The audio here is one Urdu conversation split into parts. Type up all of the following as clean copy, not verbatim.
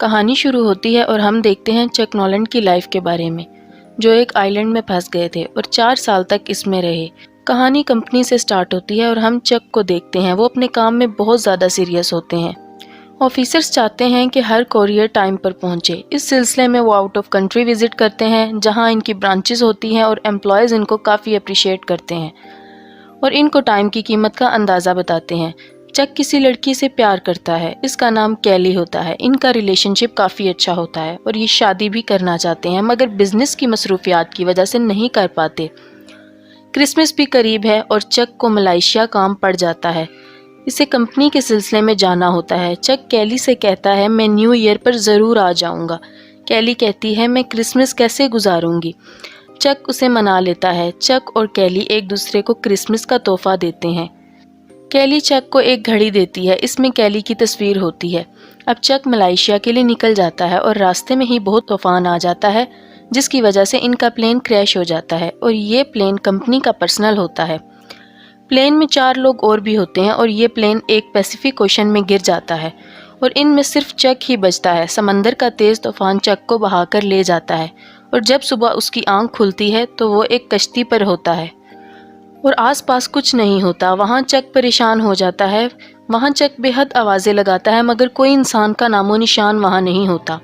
کہانی شروع ہوتی ہے اور ہم دیکھتے ہیں چک نولینڈ کی لائف کے بارے میں، جو ایک آئی لینڈ میں پھنس گئے تھے اور 4 سال تک اس میں رہے۔ کہانی کمپنی سے سٹارٹ ہوتی ہے اور ہم چک کو دیکھتے ہیں، وہ اپنے کام میں بہت زیادہ سیریس ہوتے ہیں۔ آفیسرز چاہتے ہیں کہ ہر کوریئر ٹائم پر پہنچے۔ اس سلسلے میں وہ آؤٹ آف کنٹری وزٹ کرتے ہیں، جہاں ان کی برانچز ہوتی ہیں اور امپلائیز ان کو کافی اپریشیٹ کرتے ہیں اور ان کو ٹائم کی قیمت کا اندازہ بتاتے ہیں۔ چک کسی لڑکی سے پیار کرتا ہے، اس کا نام کیلی ہوتا ہے۔ ان کا ریلیشن شپ کافی اچھا ہوتا ہے اور یہ شادی بھی کرنا چاہتے ہیں، مگر بزنس کی مصروفیات کی وجہ سے نہیں کر پاتے۔ کرسمس بھی قریب ہے اور چک کو ملائیشیا کام پڑ جاتا ہے۔ اسے کمپنی کے سلسلے میں جانا ہوتا ہے۔ چک کیلی سے کہتا ہے میں نیو ایئر پر ضرور آ جاؤں گا۔ کیلی کہتی ہے میں کرسمس کیسے گزاروں گی؟ چک اسے منا لیتا ہے۔ چک اور کیلی ایک دوسرے کو کرسمس کا تحفہ دیتے ہیں۔ کیلی چک کو ایک گھڑی دیتی ہے، اس میں کیلی کی تصویر ہوتی ہے۔ اب چک ملائیشیا کے لیے نکل جاتا ہے اور راستے میں ہی بہت طوفان آ جاتا ہے، جس کی وجہ سے ان کا پلین کریش ہو جاتا ہے اور یہ پلین کمپنی کا پرسنل ہوتا ہے۔ پلین میں 4 لوگ اور بھی ہوتے ہیں اور یہ پلین ایک پیسیفک اوشن میں گر جاتا ہے اور ان میں صرف چک ہی بچتا ہے۔ سمندر کا تیز طوفان چک کو بہا کر لے جاتا ہے اور جب صبح اس کی آنکھ کھلتی ہے تو وہ ایک کشتی پر ہوتا ہے اور آس پاس کچھ نہیں ہوتا۔ وہاں چک پریشان ہو جاتا ہے۔ وہاں چک بے حد آوازیں لگاتا ہے، مگر کوئی انسان کا نام و نشان وہاں نہیں ہوتا۔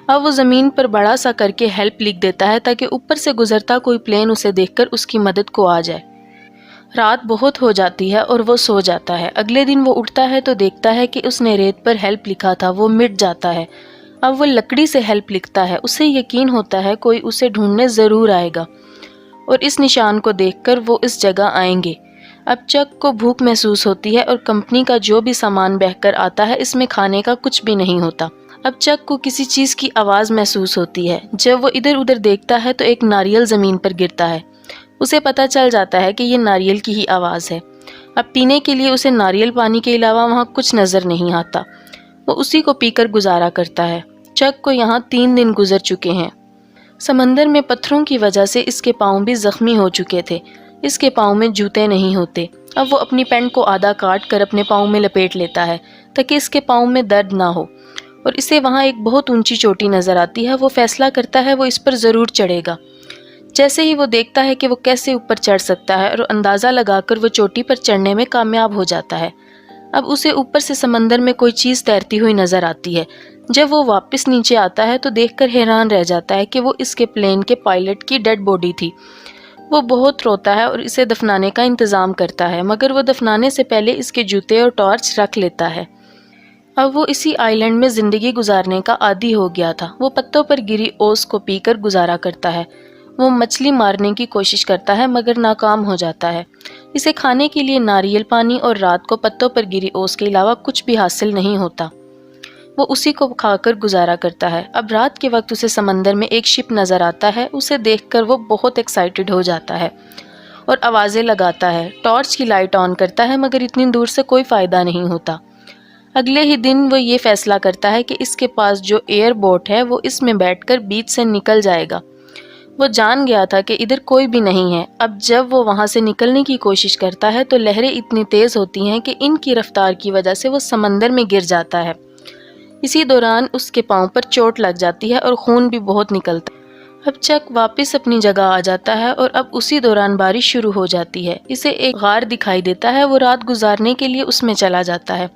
اب وہ زمین پر بڑا سا کر کے ہیلپ لکھ دیتا ہے تاکہ اوپر سے گزرتا کوئی پلین اسے دیکھ کر اس کی مدد کو آ جائے۔ رات بہت ہو جاتی ہے اور وہ سو جاتا ہے۔ اگلے دن وہ اٹھتا ہے تو دیکھتا ہے کہ اس نے ریت پر ہیلپ لکھا تھا، وہ مٹ جاتا ہے۔ اب وہ لکڑی سے ہیلپ لکھتا ہے۔ اسے یقین ہوتا ہے کوئی اسے ڈھونڈنے ضرور آئے گا اور اس نشان کو دیکھ کر وہ اس جگہ آئیں گے۔ اب چک کو بھوک محسوس ہوتی ہے اور کمپنی کا جو بھی سامان بہہ کر آتا ہے اس میں کھانے کا کچھ بھی نہیں ہوتا۔ اب چک کو کسی چیز کی آواز محسوس ہوتی ہے۔ جب وہ ادھر ادھر دیکھتا ہے تو ایک ناریل زمین پر گرتا ہے۔ اسے پتہ چل جاتا ہے کہ یہ ناریل کی ہی آواز ہے۔ اب پینے کے لیے اسے ناریل پانی کے علاوہ وہاں کچھ نظر نہیں آتا۔ وہ اسی کو پی کر گزارا کرتا ہے۔ چک کو یہاں 3 دن گزر چکے ہیں۔ سمندر میں پتھروں کی وجہ سے اس کے پاؤں بھی زخمی ہو چکے تھے۔ اس کے پاؤں میں جوتے نہیں ہوتے۔ اب وہ اپنی پینٹ کو آدھا کاٹ کر اپنے پاؤں میں لپیٹ لیتا ہے تاکہ اس کے پاؤں میں درد نہ ہو، اور اسے وہاں ایک بہت اونچی چوٹی نظر آتی ہے۔ وہ فیصلہ کرتا ہے وہ اس پر ضرور چڑھے گا۔ جیسے ہی وہ دیکھتا ہے کہ وہ کیسے اوپر چڑھ سکتا ہے اور اندازہ لگا کر وہ چوٹی پر چڑھنے میں کامیاب ہو جاتا ہے۔ اب اسے اوپر سے سمندر میں کوئی چیز تیرتی ہوئی نظر آتی ہے۔ جب وہ واپس نیچے آتا ہے تو دیکھ کر حیران رہ جاتا ہے کہ وہ اس کے پلین کے پائلٹ کی ڈیڈ باڈی تھی۔ وہ بہت روتا ہے اور اسے دفنانے کا انتظام کرتا ہے، مگر وہ دفنانے سے پہلے اس کے جوتے اور ٹارچ رکھ لیتا ہے۔ اب وہ اسی آئی لینڈ میں زندگی گزارنے کا عادی ہو گیا تھا۔ وہ پتوں پر گری اوس کو پی کر گزارا کرتا ہے۔ وہ مچھلی مارنے کی کوشش کرتا ہے مگر ناکام ہو جاتا ہے۔ اسے کھانے کے لیے ناریل پانی اور رات کو پتوں پر گری اوس کے علاوہ کچھ بھی حاصل نہیں ہوتا۔ وہ اسی کو کھا کر گزارا کرتا ہے۔ اب رات کے وقت اسے سمندر میں ایک شپ نظر آتا ہے۔ اسے دیکھ کر وہ بہت ایکسائٹڈ ہو جاتا ہے اور آوازیں لگاتا ہے۔ ٹارچ کی لائٹ آن کرتا ہے مگر اتنی دور سے کوئی فائدہ نہیں ہوتا۔ اگلے ہی دن وہ یہ فیصلہ کرتا ہے کہ اس کے پاس جو ایئر بوٹ ہے وہ اس میں بیٹھ کر بیچ سے نکل جائے گا۔ وہ جان گیا تھا کہ ادھر کوئی بھی نہیں ہے۔ اب جب وہ وہاں سے نکلنے کی کوشش کرتا ہے تو لہریں اتنی تیز ہوتی ہیں کہ ان کی رفتار کی وجہ سے وہ سمندر میں گر جاتا ہے۔ اسی دوران اس کے پاؤں پر چوٹ لگ جاتی ہے اور خون بھی بہت نکلتا ہے۔ اب چک واپس اپنی جگہ آ جاتا ہے اور اب اسی دوران بارش شروع ہو جاتی ہے۔ اسے ایک غار دکھائی دیتا ہے۔ وہ رات گزارنے کے لیے اس میں چلا جاتا ہے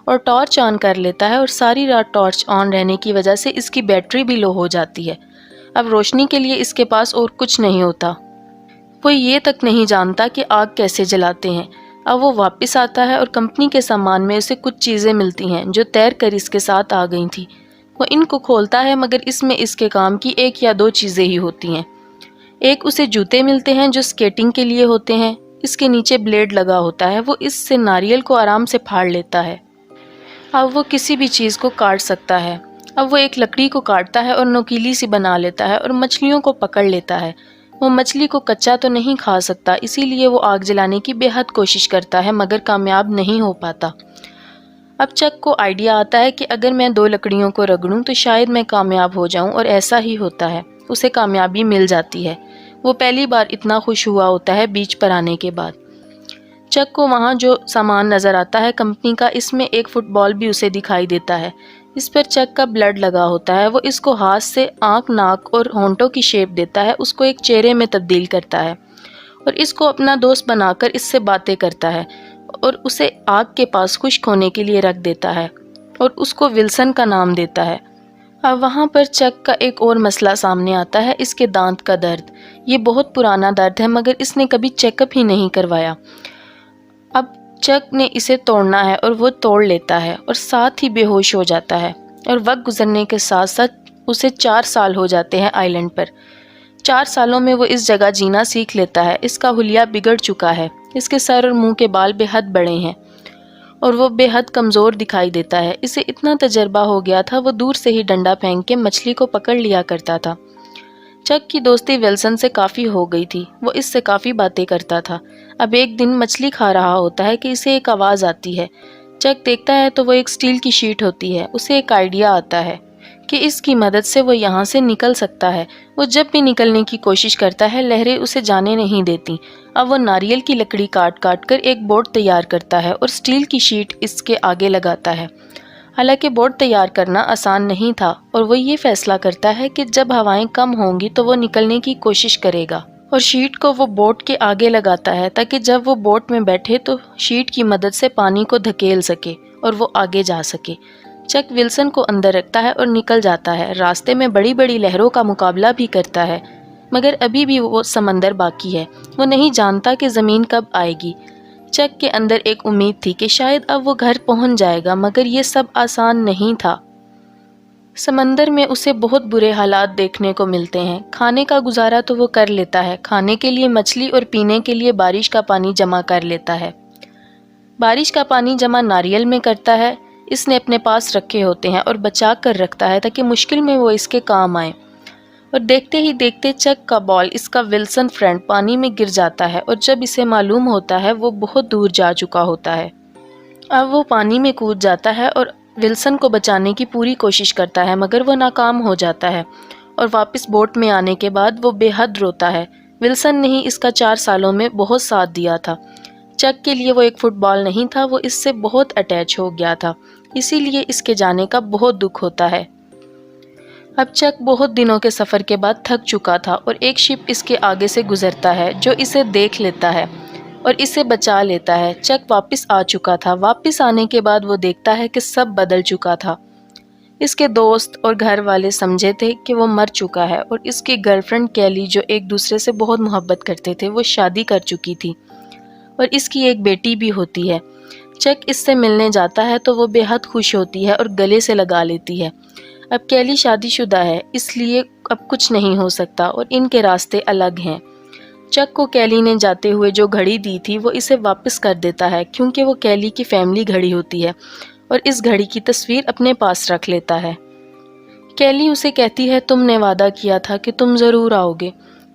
اور ٹارچ آن کر لیتا ہے، اور ساری رات ٹارچ آن رہنے کی وجہ سے اس کی بیٹری بھی لو ہو جاتی ہے۔ اب روشنی کے لیے اس کے پاس اور کچھ نہیں ہوتا۔ وہ یہ تک نہیں جانتا کہ آگ کیسے جلاتے ہیں۔ اب وہ واپس آتا ہے اور کمپنی کے سامان میں اسے کچھ چیزیں ملتی ہیں جو تیر کر اس کے ساتھ آ گئی تھیں۔ وہ ان کو کھولتا ہے مگر اس میں اس کے کام کی 1 یا 2 چیزیں ہی ہوتی ہیں۔ ایک اسے جوتے ملتے ہیں جو سکیٹنگ کے لیے ہوتے ہیں۔ اس کے نیچے بلیڈ لگا ہوتا ہے۔ وہ اس سے ناریل کو آرام سے پھاڑ لیتا ہے۔ اب وہ کسی بھی چیز کو کاٹ سکتا ہے۔ اب وہ ایک لکڑی کو کاٹتا ہے اور نوکیلی سی بنا لیتا ہے اور مچھلیوں کو پکڑ لیتا ہے۔ وہ مچھلی کو کچا تو نہیں کھا سکتا، اسی لیے وہ آگ جلانے کی بے حد کوشش کرتا ہے مگر کامیاب نہیں ہو پاتا۔ اب چک کو آئیڈیا آتا ہے کہ اگر میں 2 لکڑیوں کو رگڑوں تو شاید میں کامیاب ہو جاؤں، اور ایسا ہی ہوتا ہے۔ اسے کامیابی مل جاتی ہے۔ وہ پہلی بار اتنا خوش ہوا ہوتا ہے بیچ پر آنے کے بعد۔ چک کو وہاں جو سامان نظر آتا ہے کمپنی کا، اس میں ایک فٹ بال بھی اسے دکھائی دیتا ہے۔ اس پر چک کا بلڈ لگا ہوتا ہے۔ وہ اس کو ہاتھ سے آنکھ، ناک اور ہونٹوں کی شیپ دیتا ہے، اس کو ایک چہرے میں تبدیل کرتا ہے اور اس کو اپنا دوست بنا کر اس سے باتیں کرتا ہے اور اسے آگ کے پاس خشک ہونے کے لیے رکھ دیتا ہے اور اس کو ولسن کا نام دیتا ہے۔ اب وہاں پر چک کا ایک اور مسئلہ سامنے آتا ہے، اس کے دانت کا درد۔ یہ بہت پرانا درد ہے مگر اس نے کبھی چیک اپ ہی نہیں کروایا۔ اب چک نے اسے توڑنا ہے اور وہ توڑ لیتا ہے اور ساتھ ہی بے ہوش ہو جاتا ہے، اور وقت گزرنے کے ساتھ ساتھ اسے 4 سال ہو جاتے ہیں آئیلینڈ پر۔ 4 سالوں میں وہ اس جگہ جینا سیکھ لیتا ہے۔ اس کا حلیہ بگڑ چکا ہے، اس کے سر اور منہ کے بال بے حد بڑے ہیں اور وہ بے حد کمزور دکھائی دیتا ہے۔ اسے اتنا تجربہ ہو گیا تھا، وہ دور سے ہی ڈنڈا پھینک کے مچھلی کو پکڑ لیا کرتا تھا۔ چک کی دوستی ولسن سے کافی ہو گئی تھی، وہ اس سے کافی باتیں کرتا تھا۔ اب ایک دن مچھلی کھا رہا ہوتا ہے کہ اسے ایک آواز آتی ہے۔ چک دیکھتا ہے تو وہ ایک سٹیل کی شیٹ ہوتی ہے۔ اسے ایک آئیڈیا آتا ہے کہ اس کی مدد سے وہ یہاں سے نکل سکتا ہے۔ وہ جب بھی نکلنے کی کوشش کرتا ہے، لہریں اسے جانے نہیں دیتی۔ اب وہ ناریل کی لکڑی کاٹ کاٹ کر ایک بورڈ تیار کرتا ہے اور سٹیل کی شیٹ اس کے آگے لگاتا ہے۔ حالانکہ بورڈ تیار کرنا آسان نہیں تھا، اور وہ یہ فیصلہ کرتا ہے کہ جب ہوائیں کم ہوں گی تو وہ نکلنے کی کوشش کرے گا، اور شیٹ کو وہ بوٹ کے آگے لگاتا ہے تاکہ جب وہ بوٹ میں بیٹھے تو شیٹ کی مدد سے پانی کو دھکیل سکے اور وہ آگے جا سکے۔ چک ولسن کو اندر رکھتا ہے اور نکل جاتا ہے۔ راستے میں بڑی بڑی لہروں کا مقابلہ بھی کرتا ہے، مگر ابھی بھی وہ سمندر باقی ہے۔ وہ نہیں جانتا کہ زمین کب آئے گی۔ چک کے اندر ایک امید تھی کہ شاید اب وہ گھر پہنچ جائے گا، مگر یہ سب آسان نہیں تھا۔ سمندر میں اسے بہت برے حالات دیکھنے کو ملتے ہیں۔ کھانے کا گزارا تو وہ کر لیتا ہے، کھانے کے لیے مچھلی اور پینے کے لیے بارش کا پانی جمع کر لیتا ہے۔ بارش کا پانی جمع ناریل میں کرتا ہے، اس نے اپنے پاس رکھے ہوتے ہیں اور بچا کر رکھتا ہے تاکہ مشکل میں وہ اس کے کام آئے۔ اور دیکھتے ہی دیکھتے چک کا بال، اس کا ولسن فرینڈ، پانی میں گر جاتا ہے، اور جب اسے معلوم ہوتا ہے وہ بہت دور جا چکا ہوتا ہے۔ اب وہ پانی میں کود جاتا ہے اور ولسن کو بچانے کی پوری کوشش کرتا ہے، مگر وہ ناکام ہو جاتا ہے، اور واپس بوٹ میں آنے کے بعد وہ بے حد روتا ہے۔ ولسن نے ہی اس کا 4 سالوں میں بہت ساتھ دیا تھا۔ چک کے لیے وہ ایک فٹ بال نہیں تھا، وہ اس سے بہت اٹیچ ہو گیا تھا، اسی لیے اس کے جانے کا بہت دکھ ہوتا ہے۔ اب چک بہت دنوں کے سفر کے بعد تھک چکا تھا، اور ایک شپ اس کے آگے سے گزرتا ہے جو اسے دیکھ لیتا ہے اور اسے بچا لیتا ہے۔ چک واپس آ چکا تھا۔ واپس آنے کے بعد وہ دیکھتا ہے کہ سب بدل چکا تھا۔ اس کے دوست اور گھر والے سمجھے تھے کہ وہ مر چکا ہے، اور اس کی گرل فرینڈ کیلی، جو ایک دوسرے سے بہت محبت کرتے تھے، وہ شادی کر چکی تھی اور اس کی ایک بیٹی بھی ہوتی ہے۔ چک اس سے ملنے جاتا ہے تو وہ بے حد خوش ہوتی ہے اور گلے سے لگا لیتی ہے۔ اب کیلی شادی شدہ ہے، اس لیے اب کچھ نہیں ہو سکتا اور ان کے راستے الگ ہیں۔ چک کو کیلی نے جاتے ہوئے جو گھڑی دی تھی وہ اسے واپس کر دیتا ہے، کیونکہ وہ کیلی کی فیملی گھڑی ہوتی ہے، اور اس گھڑی کی تصویر اپنے پاس رکھ لیتا ہے۔ کیلی اسے کہتی ہے تم نے وعدہ کیا تھا کہ تم ضرور آؤ گے۔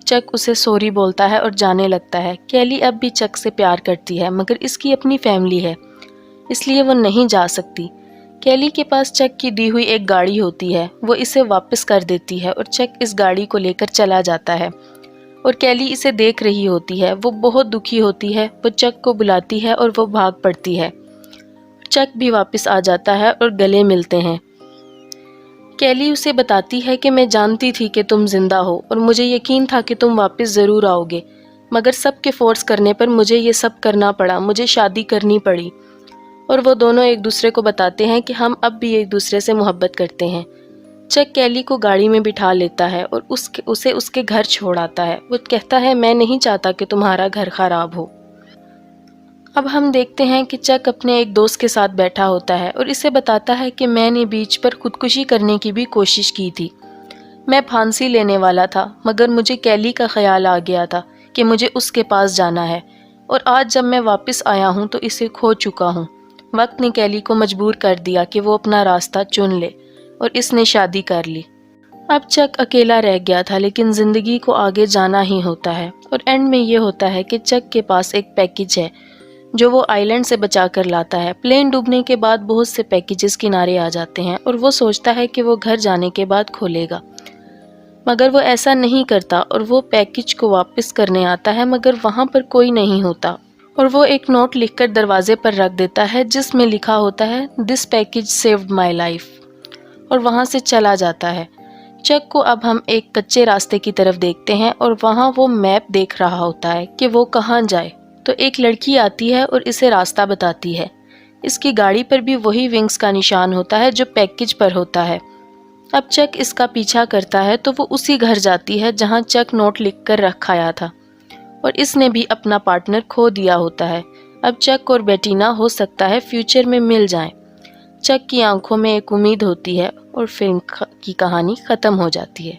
چک اسے سوری بولتا ہے اور جانے لگتا ہے۔ کیلی اب بھی چک سے پیار کرتی ہے، مگر اس کی اپنی فیملی ہے، اس لیے وہ نہیں جا سکتی۔ کیلی کے پاس چک کی دی ہوئی ایک گاڑی ہوتی ہے، وہ اسے واپس کر دیتی ہے اور چک اس گاڑی کو لے کر چلا جاتا ہے، اور کیلی اسے دیکھ رہی ہوتی ہے۔ وہ بہت دکھی ہوتی ہے، وہ چک کو بلاتی ہے اور وہ بھاگ پڑتی ہے۔ چک بھی واپس آ جاتا ہے اور گلے ملتے ہیں۔ کیلی اسے بتاتی ہے کہ میں جانتی تھی کہ تم زندہ ہو اور مجھے یقین تھا کہ تم واپس ضرور آؤ گے، مگر سب کے فورس کرنے پر مجھے یہ سب کرنا پڑا، مجھے شادی کرنی پڑی۔ اور وہ دونوں ایک دوسرے کو بتاتے ہیں کہ ہم اب بھی ایک دوسرے سے محبت کرتے ہیں۔ چک کیلی کو گاڑی میں بٹھا لیتا ہے اور اسے اس کے گھر چھوڑ آتا ہے۔ وہ کہتا ہے میں نہیں چاہتا کہ تمہارا گھر خراب ہو۔ اب ہم دیکھتے ہیں کہ چک اپنے ایک دوست کے ساتھ بیٹھا ہوتا ہے اور اسے بتاتا ہے کہ میں نے بیچ پر خودکشی کرنے کی بھی کوشش کی تھی۔ میں پھانسی لینے والا تھا، مگر مجھے کیلی کا خیال آ گیا تھا کہ مجھے اس کے پاس جانا ہے، اور آج جب میں واپس آیا ہوں تو اسے کھو چکا ہوں۔ وقت نے کیلی کو مجبور کر دیا کہ وہ اپنا راستہ چن لے، اور اس نے شادی کر لی۔ اب چک اکیلا رہ گیا تھا، لیکن زندگی کو آگے جانا ہی ہوتا ہے، اور اینڈ میں یہ ہوتا ہے کہ چک کے پاس ایک پیکج ہے جو وہ آئیلینڈ سے بچا کر لاتا ہے۔ پلین ڈوبنے کے بعد بہت سے پیکجز کنارے آ جاتے ہیں، اور وہ سوچتا ہے کہ وہ گھر جانے کے بعد کھولے گا، مگر وہ ایسا نہیں کرتا، اور وہ پیکج کو واپس کرنے آتا ہے، مگر وہاں پر کوئی نہیں ہوتا، اور وہ ایک نوٹ لکھ کر دروازے پر رکھ دیتا ہے جس میں لکھا ہوتا ہے "دس پیکج سیوڈ مائی لائف"۔ اور وہاں سے چلا جاتا ہے۔ چک کو اب ہم ایک کچے راستے کی طرف دیکھتے ہیں اور وہاں وہ میپ دیکھ رہا ہوتا ہے کہ وہ کہاں جائے، تو ایک لڑکی آتی ہے اور اسے راستہ بتاتی ہے۔ اس کی گاڑی پر بھی وہی ونگز کا نشان ہوتا ہے جو پیکج پر ہوتا ہے۔ اب چک اس کا پیچھا کرتا ہے تو وہ اسی گھر جاتی ہے جہاں چک نوٹ لکھ کر رکھ آیا تھا، اور اس نے بھی اپنا پارٹنر کھو دیا ہوتا ہے۔ اب چک اور بیٹینا ہو سکتا ہے فیوچر میں مل جائیں۔ چک کی آنکھوں میں ایک امید ہوتی ہے اور فلم کی کہانی ختم ہو جاتی ہے۔